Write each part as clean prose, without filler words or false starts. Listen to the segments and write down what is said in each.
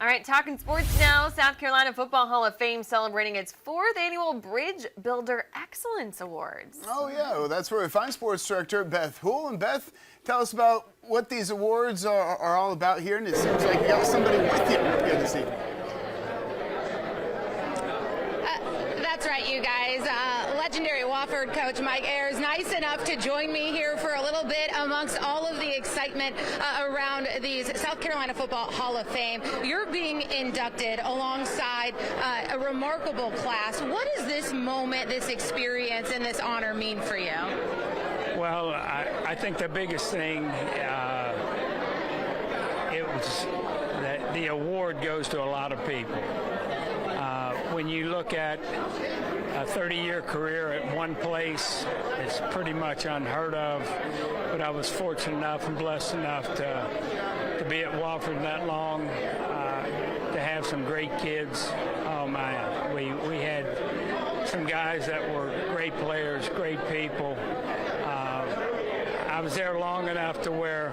All right, talking sports now. South Carolina Football Hall of Fame celebrating its 4th annual Bridge Builder Excellence Awards. Oh, yeah. Well, that's where we find sports director Beth Hool. And Beth, tell us about what these awards are all about here. And it seems like you got somebody with you here this evening. That's right, you guys. Legendary Wofford coach Mike Ayers, nice enough to join me here for a little bit amongst all of the excitement around these South Carolina Football Hall of Fame. You're being inducted alongside a remarkable class. What does this moment, this experience, and this honor mean for you? Well, I think the biggest thing, it was that the award goes to a lot of people. When you look at a 30-year career at one place, it's pretty much unheard of. But I was fortunate enough and blessed enough to be at Wofford that long, to have some great kids. Oh man, we had some guys that were great players, great people. I was there long enough to where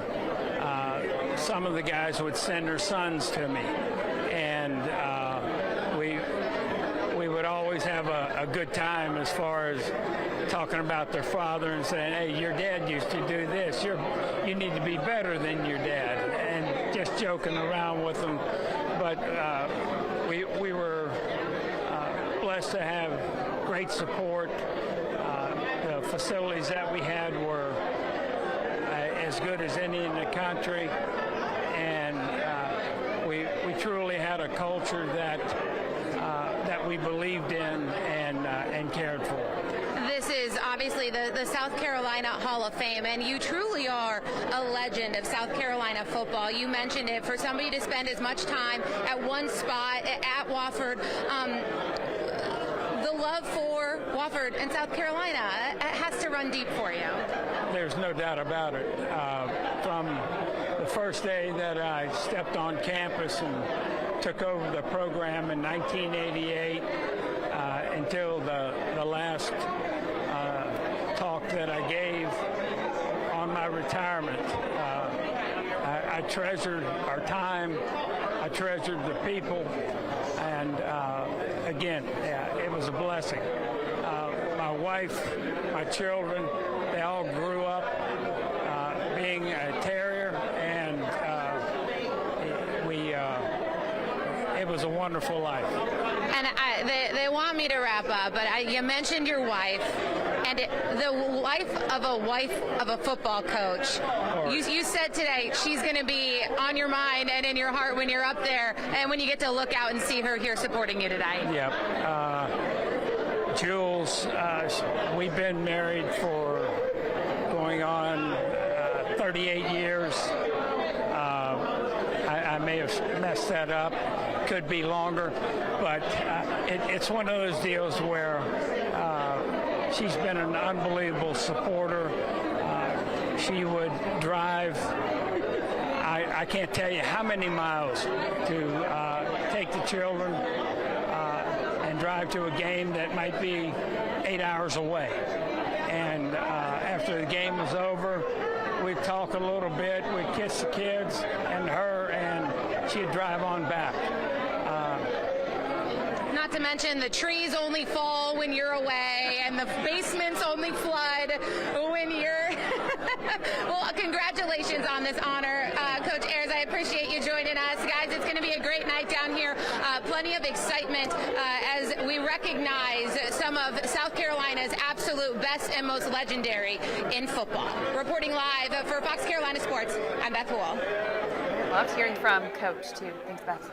some of the guys would send their sons to me, and we would always have a good time as far as talking about their father and saying, hey, your dad used to do this. You need to be better than your dad, and just joking around with them. But we were blessed to have great support. The facilities that we had were as good as any in the country, and we truly had a culture that we believed in and cared for. This is obviously the South Carolina Hall of Fame, and you truly are a legend of South Carolina football. You mentioned it, for somebody to spend as much time at one spot at Wofford, the love for Wofford and South Carolina has to run deep for you. There's no doubt about it. From the first day that I stepped on campus and took over the program in 1988 until the last talk that I gave on my retirement, I treasured our time, I treasured the people, and again, it was a blessing. My wife, my children, they all grew up being a terrier, and it was a wonderful life. And they want me to wrap up, but you mentioned your wife, and the life of a football coach. You said today she's going to be on your mind and in your heart when you're up there, and when you get to look out and see her here supporting you tonight. Yep. Jules, we've been married for going on 38 years. I may have messed that up. Could be longer, but it's one of those deals where she's been an unbelievable supporter. She would drive, I can't tell you how many miles to take the children and drive to a game that might be 8 hours away. And after the game was over, we'd talk a little bit, we'd kiss the kids and her, and she'd drive on back. Not to mention the trees only fall when you're away, and the basements only flood when you're... Well, congratulations on this honor, Coach Ayers. I appreciate you joining us. Guys, it's going to be a great night down here. Plenty of excitement as we recognize some of South Carolina's absolute best and most legendary in football. Reporting live for Fox Carolina Sports, I'm Beth Hool. Loved hearing from Coach, too. Thanks, Beth.